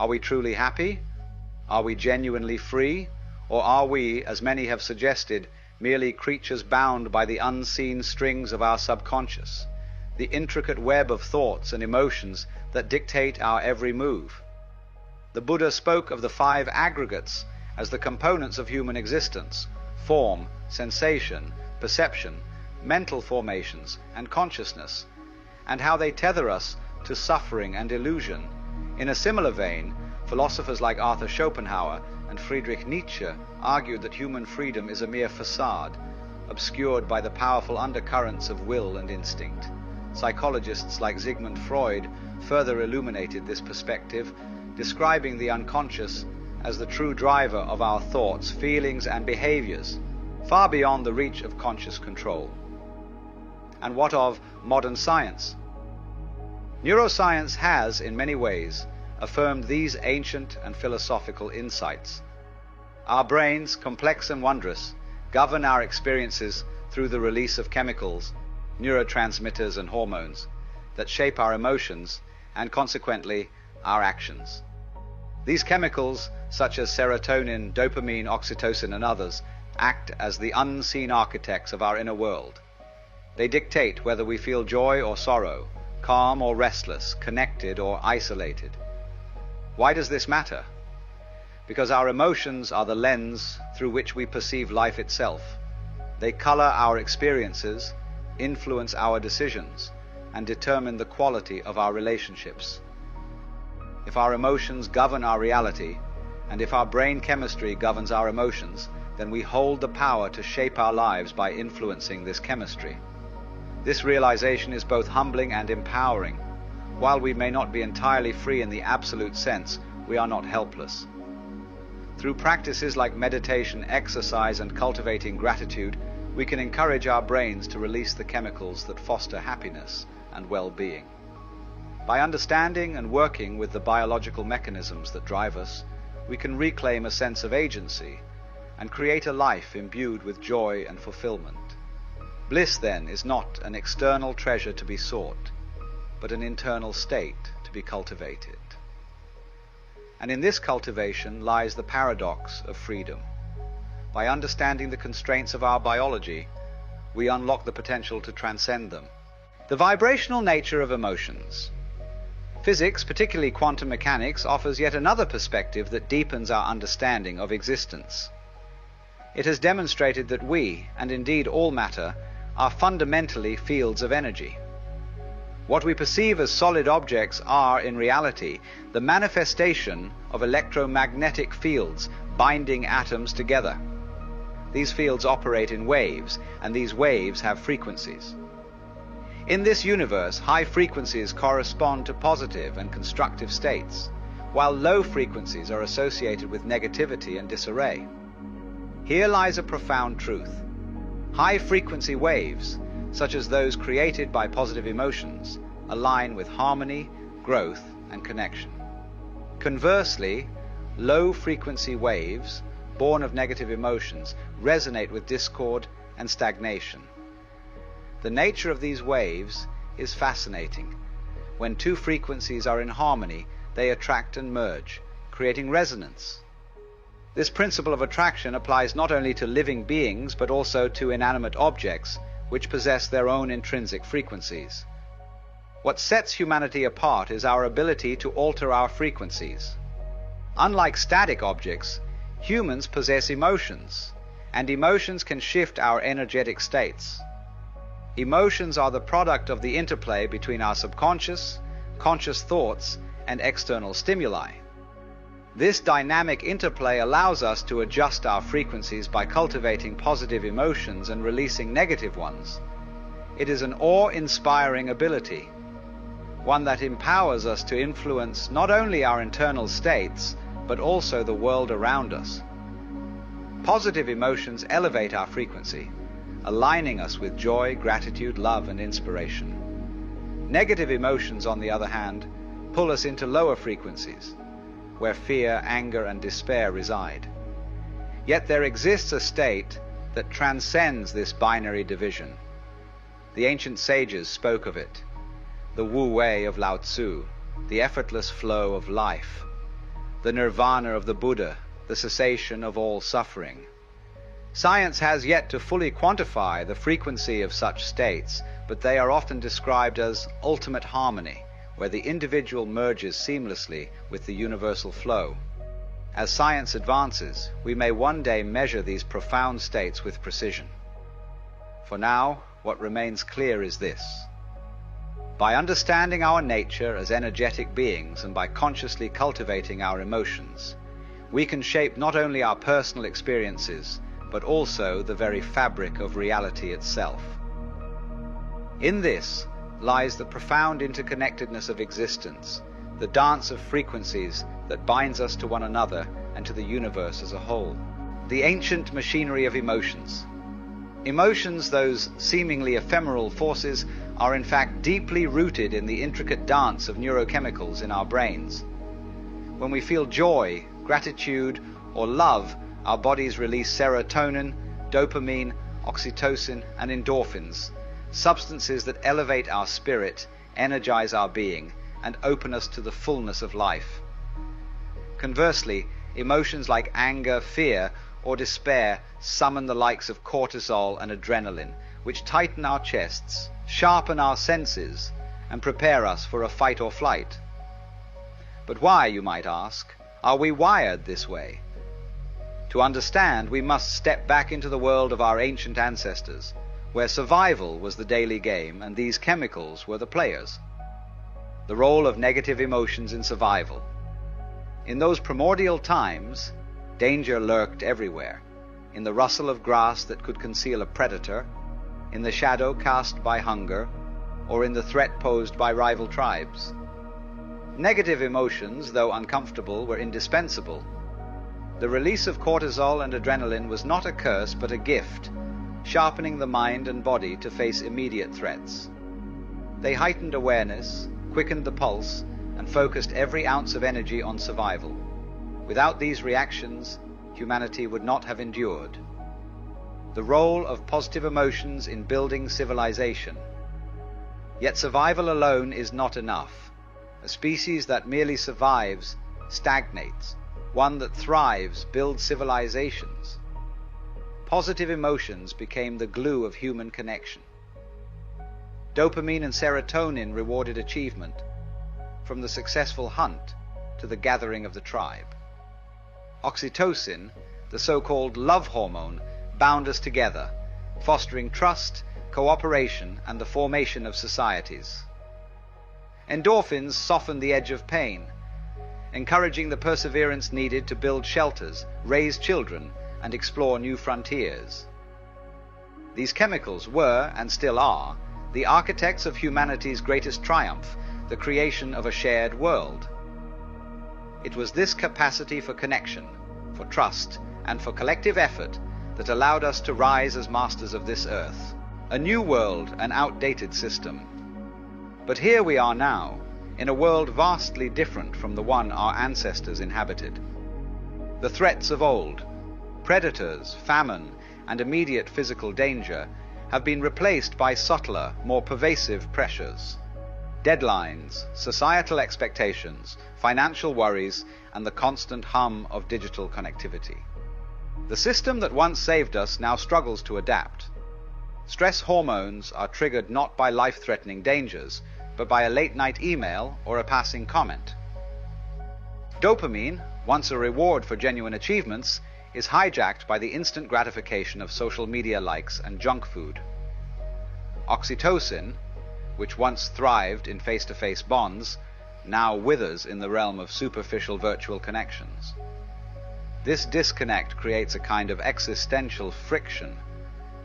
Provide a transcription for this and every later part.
Are we truly happy? Are we genuinely free? Or are we, as many have suggested, merely creatures bound by the unseen strings of our subconscious, the intricate web of thoughts and emotions that dictate our every move? The Buddha spoke of the 5 aggregates as the components of human existence: form, sensation, perception, mental formations, and consciousness, and how they tether us to suffering and illusion. In a similar vein, philosophers like Arthur Schopenhauer and Friedrich Nietzsche argued that human freedom is a mere facade, obscured by the powerful undercurrents of will and instinct. Psychologists like Sigmund Freud further illuminated this perspective, describing the unconscious as the true driver of our thoughts, feelings, and behaviors, far beyond the reach of conscious control. And what of modern science? Neuroscience has, in many ways, affirmed these ancient and philosophical insights. Our brains, complex and wondrous, govern our experiences through the release of chemicals, neurotransmitters and hormones that shape our emotions and consequently our actions. These chemicals, such as serotonin, dopamine, oxytocin and others, act as the unseen architects of our inner world. They dictate whether we feel joy or sorrow, calm or restless, connected or isolated. Why does this matter? Because our emotions are the lens through which we perceive life itself. They color our experiences, influence our decisions, and determine the quality of our relationships. If our emotions govern our reality, and if our brain chemistry governs our emotions, then we hold the power to shape our lives by influencing this chemistry. This realization is both humbling and empowering. While we may not be entirely free in the absolute sense, we are not helpless. Through practices like meditation, exercise, and cultivating gratitude, we can encourage our brains to release the chemicals that foster happiness and well-being. By understanding and working with the biological mechanisms that drive us, we can reclaim a sense of agency and create a life imbued with joy and fulfillment. Bliss, then, is not an external treasure to be sought, but an internal state to be cultivated. And in this cultivation lies the paradox of freedom. By understanding the constraints of our biology, we unlock the potential to transcend them. The vibrational nature of emotions. Physics, particularly quantum mechanics, offers yet another perspective that deepens our understanding of existence. It has demonstrated that we, and indeed all matter, are fundamentally fields of energy. What we perceive as solid objects are, in reality, the manifestation of electromagnetic fields binding atoms together. These fields operate in waves, and these waves have frequencies. In this universe, high frequencies correspond to positive and constructive states, while low frequencies are associated with negativity and disarray. Here lies a profound truth. High-frequency waves, such as those created by positive emotions, align with harmony, growth, and connection. Conversely, low-frequency waves, born of negative emotions, resonate with discord and stagnation. The nature of these waves is fascinating. When two frequencies are in harmony, they attract and merge, creating resonance. This principle of attraction applies not only to living beings, but also to inanimate objects, which possess their own intrinsic frequencies. What sets humanity apart is our ability to alter our frequencies. Unlike static objects, humans possess emotions, and emotions can shift our energetic states. Emotions are the product of the interplay between our subconscious, conscious thoughts, and external stimuli. This dynamic interplay allows us to adjust our frequencies by cultivating positive emotions and releasing negative ones. It is an awe-inspiring ability, one that empowers us to influence not only our internal states, but also the world around us. Positive emotions elevate our frequency, aligning us with joy, gratitude, love, and inspiration. Negative emotions, on the other hand, pull us into lower frequencies, where fear, anger, and despair reside. Yet there exists a state that transcends this binary division. The ancient sages spoke of it, the Wu Wei of Lao Tzu, the effortless flow of life. the nirvana of the Buddha, the cessation of all suffering. Science has yet to fully quantify the frequency of such states, but they are often described as ultimate harmony, where the individual merges seamlessly with the universal flow. As science advances, we may one day measure these profound states with precision. For now, what remains clear is this. By understanding our nature as energetic beings and by consciously cultivating our emotions, we can shape not only our personal experiences, but also the very fabric of reality itself. In this lies the profound interconnectedness of existence, the dance of frequencies that binds us to one another and to the universe as a whole. The ancient machinery of emotions. Emotions, those seemingly ephemeral forces, are in fact deeply rooted in the intricate dance of neurochemicals in our brains. When we feel joy, gratitude, or love, our bodies release serotonin, dopamine, oxytocin, and endorphins, substances that elevate our spirit, energize our being, and open us to the fullness of life. Conversely, emotions like anger, fear, or despair summon the likes of cortisol and adrenaline, which tighten our chests, sharpen our senses, and prepare us for a fight or flight. But why, you might ask, are we wired this way? To understand, we must step back into the world of our ancient ancestors, where survival was the daily game and these chemicals were the players. The role of negative emotions in survival. In those primordial times, danger lurked everywhere, in the rustle of grass that could conceal a predator, in the shadow cast by hunger, or in the threat posed by rival tribes. Negative emotions, though uncomfortable, were indispensable. The release of cortisol and adrenaline was not a curse but a gift, sharpening the mind and body to face immediate threats. They heightened awareness, quickened the pulse, and focused every ounce of energy on survival. Without these reactions, humanity would not have endured. The role of positive emotions in building civilization. Yet survival alone is not enough. A species that merely survives stagnates. One that thrives builds civilizations. Positive emotions became the glue of human connection. Dopamine and serotonin rewarded achievement, from the successful hunt to the gathering of the tribe. Oxytocin, the so-called love hormone, bound us together, fostering trust, cooperation, and the formation of societies. Endorphins softened the edge of pain, encouraging the perseverance needed to build shelters, raise children, and explore new frontiers. These chemicals were, and still are, the architects of humanity's greatest triumph, the creation of a shared world. It was this capacity for connection, for trust, and for collective effort that allowed us to rise as masters of this earth. A new world, an outdated system. But here we are now, in a world vastly different from the one our ancestors inhabited. The threats of old, predators, famine, and immediate physical danger, have been replaced by subtler, more pervasive pressures. Deadlines, societal expectations, financial worries, and the constant hum of digital connectivity. The system that once saved us now struggles to adapt. Stress hormones are triggered not by life-threatening dangers, but by a late-night email or a passing comment. Dopamine, once a reward for genuine achievements, is hijacked by the instant gratification of social media likes and junk food. Oxytocin, which once thrived in face-to-face bonds, now withers in the realm of superficial virtual connections. This disconnect creates a kind of existential friction,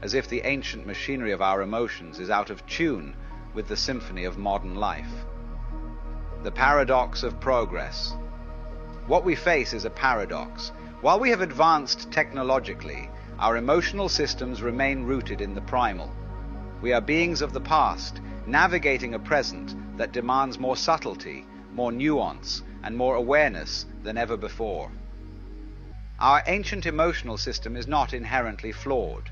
as if the ancient machinery of our emotions is out of tune with the symphony of modern life. The paradox of progress. What we face is a paradox. While we have advanced technologically, our emotional systems remain rooted in the primal. We are beings of the past, navigating a present that demands more subtlety, more nuance, and more awareness than ever before. Our ancient emotional system is not inherently flawed.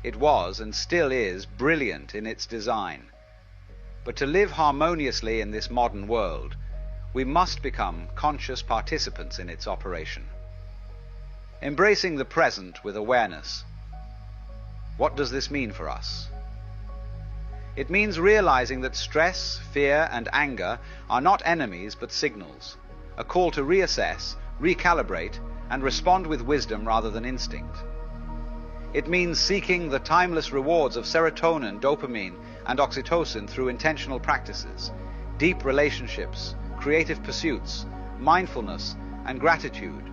It was, and still is, brilliant in its design. But to live harmoniously in this modern world, we must become conscious participants in its operation. Embracing the present with awareness. What does this mean for us? It means realizing that stress, fear, and anger are not enemies but signals, a call to reassess, recalibrate, and respond with wisdom rather than instinct. It means seeking the timeless rewards of serotonin, dopamine, and oxytocin through intentional practices, deep relationships, creative pursuits, mindfulness, and gratitude.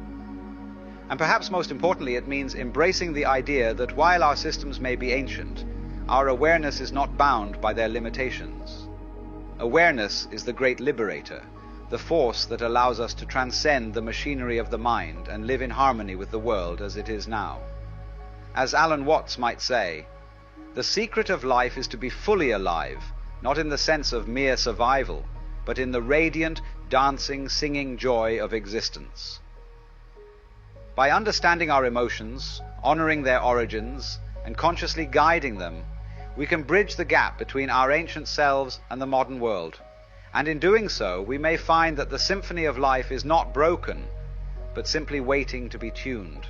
And perhaps most importantly, it means embracing the idea that while our systems may be ancient, our awareness is not bound by their limitations. Awareness is the great liberator, the force that allows us to transcend the machinery of the mind and live in harmony with the world as it is now. As Alan Watts might say, the secret of life is to be fully alive, not in the sense of mere survival, but in the radiant, dancing, singing joy of existence. By understanding our emotions, honoring their origins, and consciously guiding them, we can bridge the gap between our ancient selves and the modern world. And in doing so, we may find that the symphony of life is not broken, but simply waiting to be tuned.